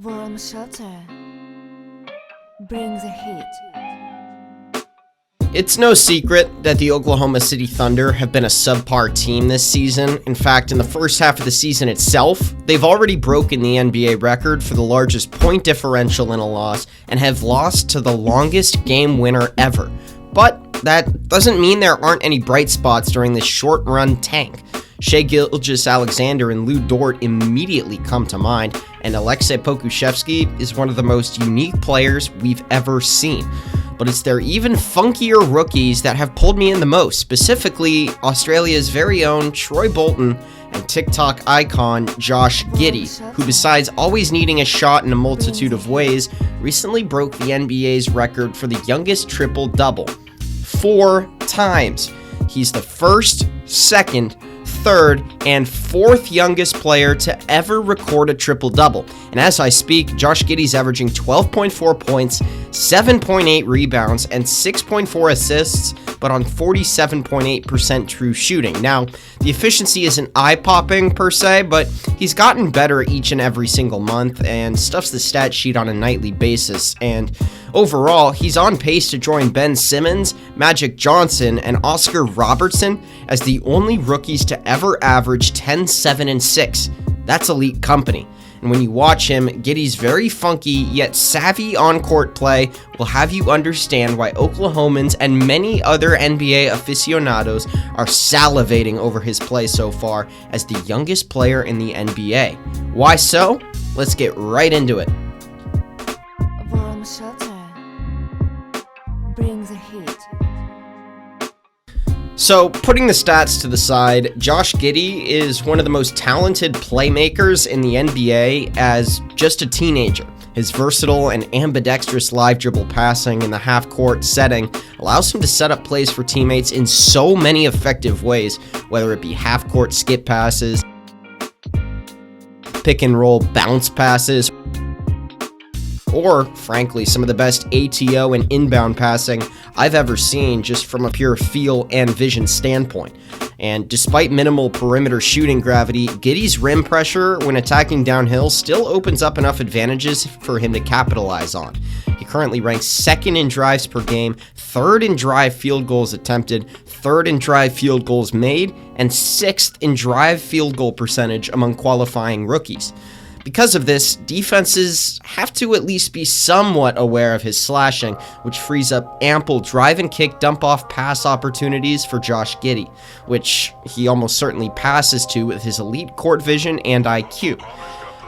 Warm shelter. Bring the heat. It's no secret that the Oklahoma City Thunder have been a subpar team this season. In fact, in the first half of the season itself, they've already broken the NBA record for the largest point differential in a loss and have lost to the longest game winner ever. But that doesn't mean there aren't any bright spots during this short-run tank. Shai Gilgeous-Alexander and Lou Dort immediately come to mind, and Aleksej Pokusevski is one of the most unique players we've ever seen. But it's their even funkier rookies that have pulled me in the most, specifically Australia's very own Troy Bolton and TikTok icon Josh Giddey, who besides always needing a shot in a multitude of ways, recently broke the NBA's record for the youngest triple-double. 4 times. He's the first, second, third, and fourth youngest player to ever record a triple-double. And as I speak, Josh Giddey's averaging 12.4 points, 7.8 rebounds, and 6.4 assists, but on 47.8% true shooting. Now, the efficiency isn't eye-popping per se, but he's gotten better each and every single month and stuffs the stat sheet on a nightly basis. And overall, he's on pace to join Ben Simmons, Magic Johnson, and Oscar Robertson as the only rookies to ever average 10, 7, and 6. That's elite company. And when you watch him, Giddey's very funky yet savvy on-court play will have you understand why Oklahomans and many other NBA aficionados are salivating over his play so far as the youngest player in the NBA. Why so? Let's get right into it. Warm shelter. Bring the heat. So, putting the stats to the side, Josh Giddey is one of the most talented playmakers in the NBA as just a teenager. His versatile and ambidextrous live dribble passing in the half-court setting allows him to set up plays for teammates in so many effective ways, whether it be half-court skip passes, pick-and-roll bounce passes, or, frankly, some of the best ATO and inbound passing I've ever seen just from a pure feel and vision standpoint. And despite minimal perimeter shooting gravity, Giddey's rim pressure when attacking downhill still opens up enough advantages for him to capitalize on. He currently ranks 2nd in drives per game, 3rd in drive field goals attempted, 3rd in drive field goals made, and 6th in drive field goal percentage among qualifying rookies. Because of this, defenses have to at least be somewhat aware of his slashing, which frees up ample drive and kick dump-off pass opportunities for Josh Giddey, which he almost certainly passes to with his elite court vision and IQ.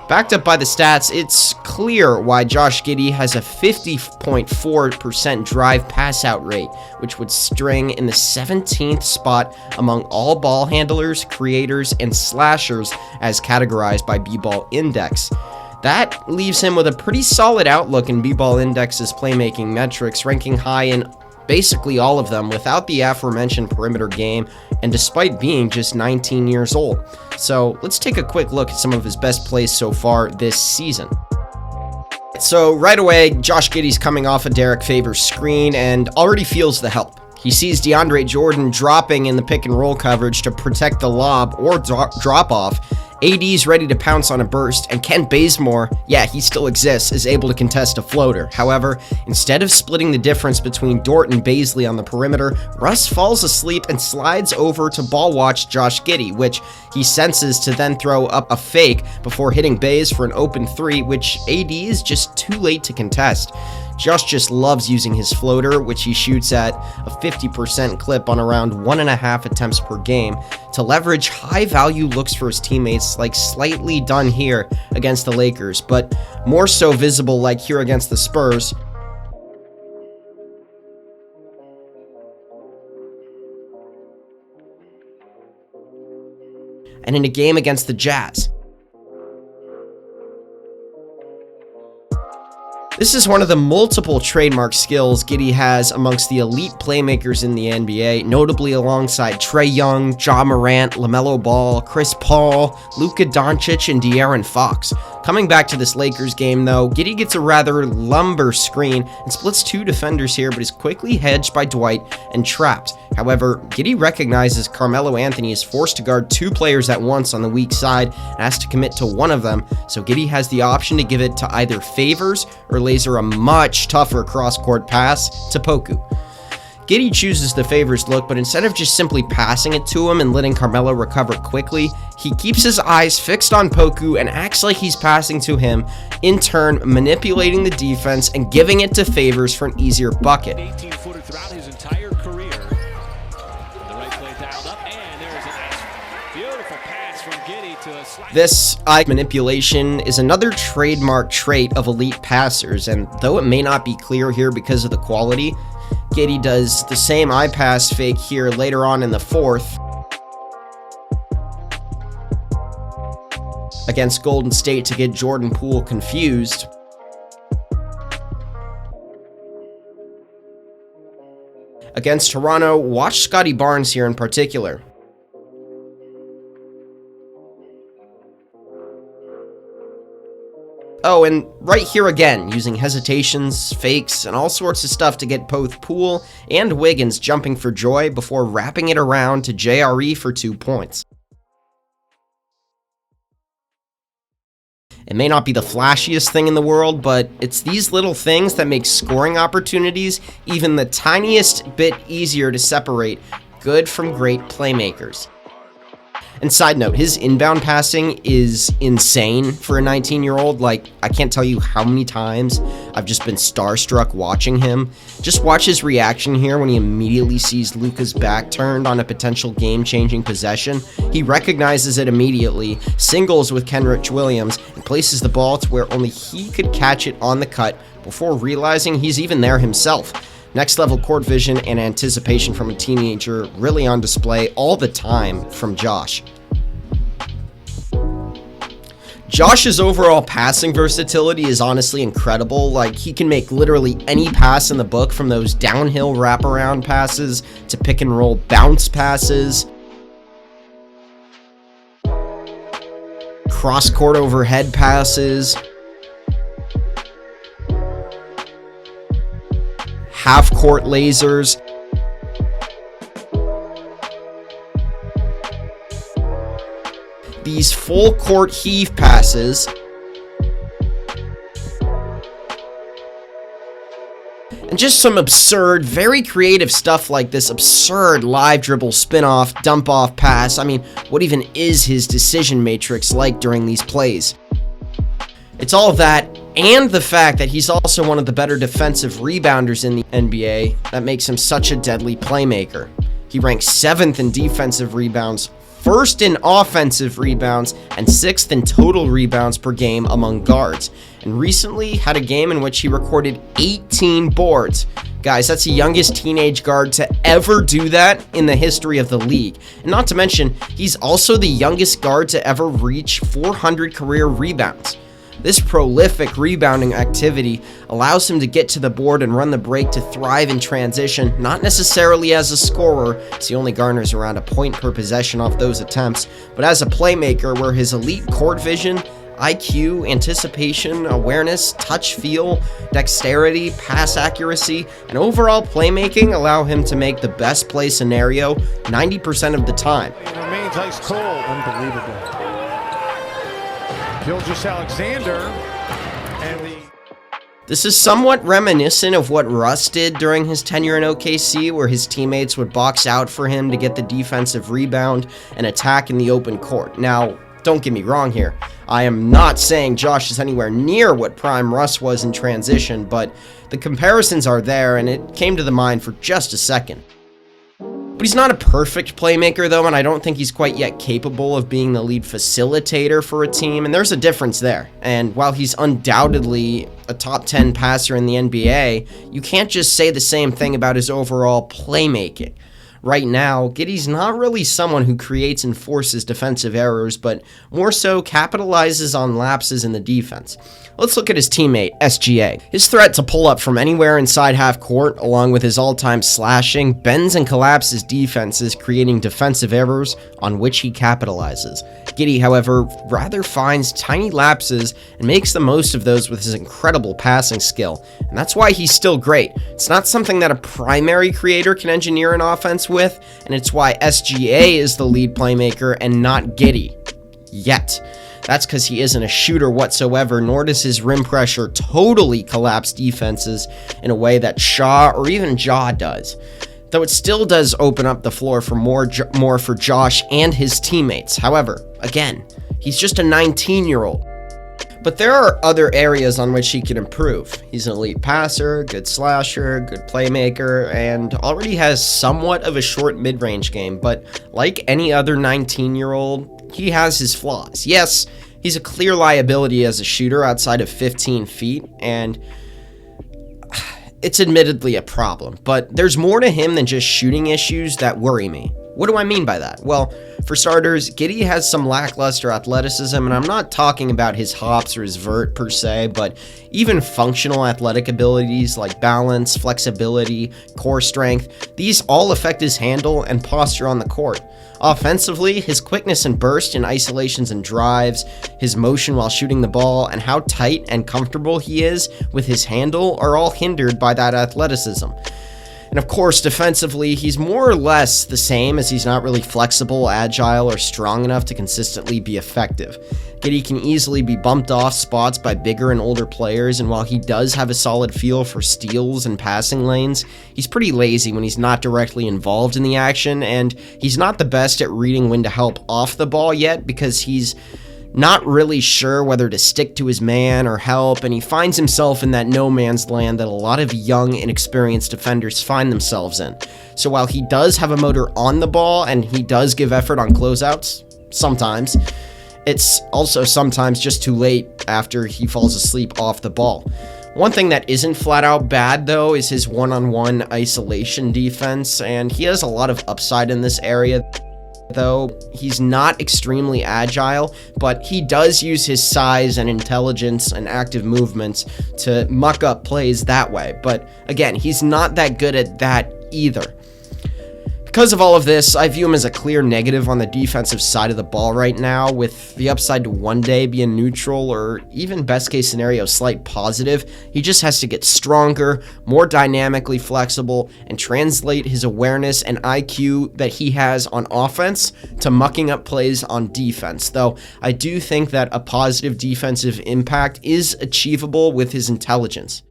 Backed up by the stats, it's clear why Josh Giddey has a 50.4% drive pass-out rate, which would string in the 17th spot among all ball handlers, creators, and slashers as categorized by B-Ball Index. That leaves him with a pretty solid outlook in B-Ball Index's playmaking metrics, ranking high in basically all of them without the aforementioned perimeter game and despite being just 19 years old. So let's take a quick look at some of his best plays so far this season. So right away, Josh Giddey's coming off a Derek Favors screen and already feels the help. He sees DeAndre Jordan dropping in the pick and roll coverage to protect the lob or drop off. AD's ready to pounce on a burst, and Kent Bazemore, yeah, he still exists, is able to contest a floater. However, instead of splitting the difference between Dort and Bazley on the perimeter, Russ falls asleep and slides over to ball watch Josh Giddey, which he senses to then throw up a fake before hitting Baze for an open 3, which AD is just too late to contest. Josh just loves using his floater, which he shoots at a 50% clip on around 1.5 attempts per game, to leverage high-value looks for his teammates, like slightly done here against the Lakers, but more so visible like here against the Spurs. And in a game against the Jazz. This is one of the multiple trademark skills Giddey has amongst the elite playmakers in the NBA, notably alongside Trae Young, Ja Morant, LaMelo Ball, Chris Paul, Luka Doncic, and De'Aaron Fox. Coming back to this Lakers game though, Giddey gets a rather lumber screen and splits 2 defenders here, but is quickly hedged by Dwight and trapped. However, Giddey recognizes Carmelo Anthony is forced to guard 2 players at once on the weak side and has to commit to one of them, so Giddey has the option to give it to either Favors or laser a much tougher cross-court pass to Poku. Giddey chooses the Favors look, but instead of just simply passing it to him and letting Carmelo recover quickly, he keeps his eyes fixed on Poku and acts like he's passing to him, in turn manipulating the defense and giving it to Favors for an easier bucket. 18-footer throughout his entire career. The right play dialed up, and there's a nice, beautiful pass from Giddey to a slide. This eye manipulation is another trademark trait of elite passers, and though it may not be clear here because of the quality, Giddey does the same eye pass fake here later on in the fourth against Golden State to get Jordan Poole confused. Against Toronto, watch Scotty Barnes here in particular. Oh, and right here again, using hesitations, fakes, and all sorts of stuff to get both Poole and Wiggins jumping for joy before wrapping it around to JRE for 2 points. It may not be the flashiest thing in the world, but it's these little things that make scoring opportunities even the tiniest bit easier to separate good from great playmakers. And side note, his inbound passing is insane for a 19-year-old. Like, I can't tell you how many times I've just been starstruck watching him. Just watch his reaction here when he immediately sees Luka's back turned on a potential game-changing possession. He recognizes it immediately, singles with Kenrich Williams, and places the ball to where only he could catch it on the cut before realizing he's even there himself. Next level court vision and anticipation from a teenager really on display all the time from Josh. Josh's overall passing versatility is honestly incredible. Like, he can make literally any pass in the book, from those downhill wraparound passes to pick and roll bounce passes, cross court overhead passes, half-court lasers. These full-court heave passes. And just some absurd, very creative stuff like this absurd live dribble spin-off, dump-off pass. I mean, what even is his decision matrix like during these plays? It's all of that, and the fact that he's also one of the better defensive rebounders in the NBA that makes him such a deadly playmaker. He ranks 7th in defensive rebounds, 1st in offensive rebounds, and 6th in total rebounds per game among guards. And recently had a game in which he recorded 18 boards. Guys, that's the youngest teenage guard to ever do that in the history of the league. And not to mention, he's also the youngest guard to ever reach 400 career rebounds. This prolific rebounding activity allows him to get to the board and run the break to thrive in transition, not necessarily as a scorer, as he only garners around a point per possession off those attempts, but as a playmaker where his elite court vision, IQ, anticipation, awareness, touch feel, dexterity, pass accuracy, and overall playmaking allow him to make the best play scenario 90% of the time. It remains ice cold. Unbelievable. Gilgeous-Alexander, and This is somewhat reminiscent of what Russ did during his tenure in OKC, where his teammates would box out for him to get the defensive rebound and attack in the open court. Now, don't get me wrong here. I am not saying Josh is anywhere near what prime Russ was in transition, but the comparisons are there, and it came to the mind for just a second. But he's not a perfect playmaker, though, and I don't think he's quite yet capable of being the lead facilitator for a team, and there's a difference there. And while he's undoubtedly a top 10 passer in the NBA, you can't just say the same thing about his overall playmaking. right now, Giddey's not really someone who creates and forces defensive errors, but more so capitalizes on lapses in the defense. Let's look at his teammate, SGA. His threat to pull up from anywhere inside half court, along with his all-time slashing, bends and collapses defenses, creating defensive errors on which he capitalizes. Giddey, however, rather finds tiny lapses and makes the most of those with his incredible passing skill, and that's why he's still great. It's not something that a primary creator can engineer an offense with, and it's why SGA is the lead playmaker and not Giddey. Yet. That's because he isn't a shooter whatsoever, nor does his rim pressure totally collapse defenses in a way that Shaw or even Ja does. Though it still does open up the floor for more for Josh and his teammates. However, again, he's just a 19-year-old. But there are other areas on which he can improve. He's an elite passer, good slasher, good playmaker, and already has somewhat of a short mid-range game, but like any other 19-year-old, he has his flaws. Yes, he's a clear liability as a shooter outside of 15 feet, and it's admittedly a problem, but there's more to him than just shooting issues that worry me. What do I mean by that? Well, for starters, Giddey has some lackluster athleticism, and I'm not talking about his hops or his vert per se, but even functional athletic abilities like balance, flexibility, core strength, these all affect his handle and posture on the court. Offensively, his quickness and burst in isolations and drives, his motion while shooting the ball, and how tight and comfortable he is with his handle are all hindered by that athleticism. And of course, defensively, he's more or less the same, as he's not really flexible, agile, or strong enough to consistently be effective. Giddey can easily be bumped off spots by bigger and older players, and while he does have a solid feel for steals and passing lanes, he's pretty lazy when he's not directly involved in the action, and he's not the best at reading when to help off the ball yet, because he's not really sure whether to stick to his man or help, and he finds himself in that no man's land that a lot of young, inexperienced defenders find themselves in. So while he does have a motor on the ball, and he does give effort on closeouts, sometimes, it's also sometimes just too late after he falls asleep off the ball. One thing that isn't flat out bad, though, is his one-on-one isolation defense, and he has a lot of upside in this area. Though he's not extremely agile, but he does use his size and intelligence and active movements to muck up plays that way. But again, he's not that good at that either. Because of all of this, I view him as a clear negative on the defensive side of the ball right now, with the upside to one day being neutral or even best case scenario slight positive. He just has to get stronger, more dynamically flexible, and translate his awareness and IQ that he has on offense to mucking up plays on defense. Though I do think that a positive defensive impact is achievable with his intelligence.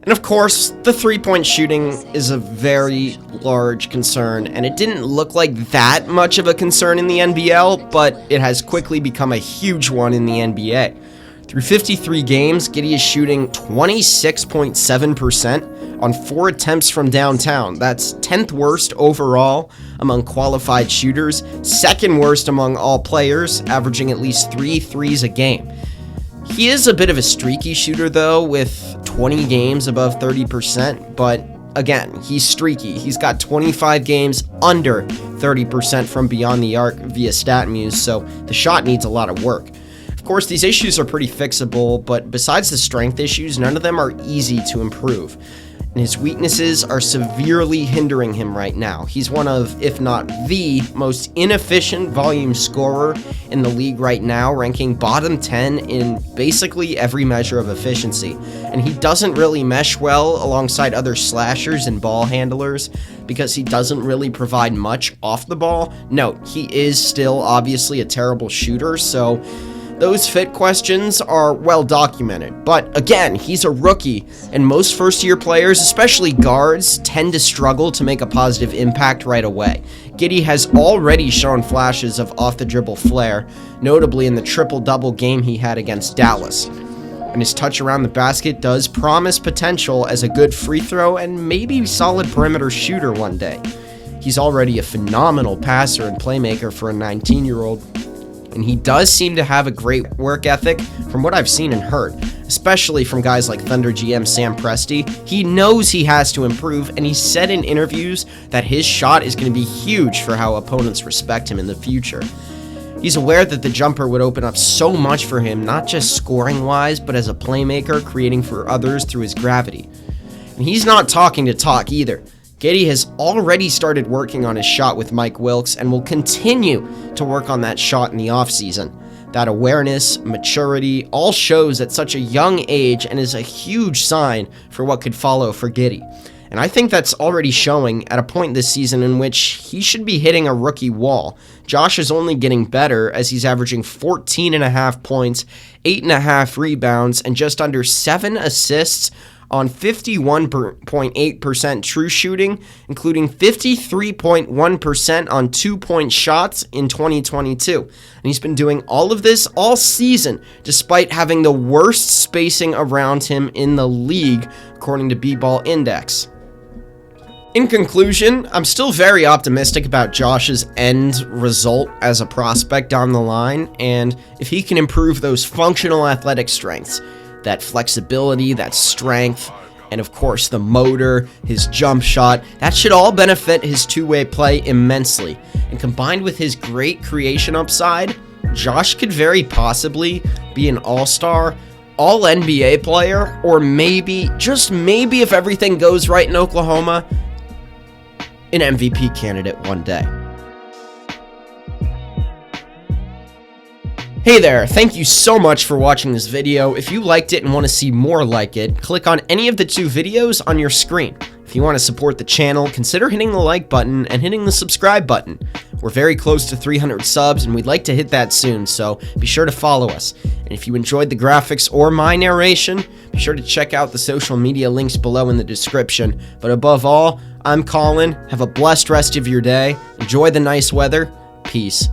And of course, the three-point shooting is a very large concern, and it didn't look like that much of a concern in the NBL, but it has quickly become a huge one in the NBA. Through 53 games, Giddey is shooting 26.7% on 4 attempts from downtown. That's 10th worst overall among qualified shooters, 2nd worst among all players, averaging at least 3 threes a game. He is a bit of a streaky shooter, though, with 20 games above 30%, but again, he's streaky. He's got 25 games under 30% from beyond the arc via StatMuse, so the shot needs a lot of work. Of course, these issues are pretty fixable, but besides the strength issues, none of them are easy to improve. And his weaknesses are severely hindering him right now. He's one of, if not the, most inefficient volume scorer in the league right now, ranking bottom 10 in basically every measure of efficiency. And he doesn't really mesh well alongside other slashers and ball handlers because he doesn't really provide much off the ball. Note, he is still obviously a terrible shooter, so those fit questions are well documented, but again, he's a rookie, and most first-year players, especially guards, tend to struggle to make a positive impact right away. Giddey has already shown flashes of off-the-dribble flair, notably in the triple-double game he had against Dallas. And his touch around the basket does promise potential as a good free throw and maybe solid perimeter shooter one day. He's already a phenomenal passer and playmaker for a 19-year-old, and he does seem to have a great work ethic from what I've seen and heard. especially from guys like Thunder GM Sam Presti. He knows he has to improve, and he said in interviews that his shot is going to be huge for how opponents respect him in the future. He's aware that the jumper would open up so much for him, not just scoring-wise, but as a playmaker, creating for others through his gravity. And he's not talking to talk either. Giddey has already started working on his shot with Mike Wilkes and will continue to work on that shot in the offseason. That awareness, maturity, all shows at such a young age and is a huge sign for what could follow for Giddey. And I think that's already showing at a point this season in which he should be hitting a rookie wall. Josh is only getting better as he's averaging 14.5 points, 8.5 rebounds, and just under 7 assists on 51.8% true shooting, including 53.1% on 2-point shots in 2022. And he's been doing all of this all season, despite having the worst spacing around him in the league, according to B-Ball Index. In conclusion, I'm still very optimistic about Josh's end result as a prospect down the line, and if he can improve those functional athletic strengths, that flexibility, that strength, and of course the motor, his jump shot, that should all benefit his two-way play immensely. And combined with his great creation upside, Josh could very possibly be an all-star, all-NBA player, or maybe, just maybe if everything goes right in Oklahoma, an MVP candidate one day. Hey there, thank you so much for watching this video. If you liked it and want to see more like it, click on any of the 2 videos on your screen. If you want to support the channel, consider hitting the like button and hitting the subscribe button. We're very close to 300 subs and we'd like to hit that soon, so be sure to follow us. And if you enjoyed the graphics or my narration, be sure to check out the social media links below in the description. But above all, I'm Colin. Have a blessed rest of your day. Enjoy the nice weather. Peace.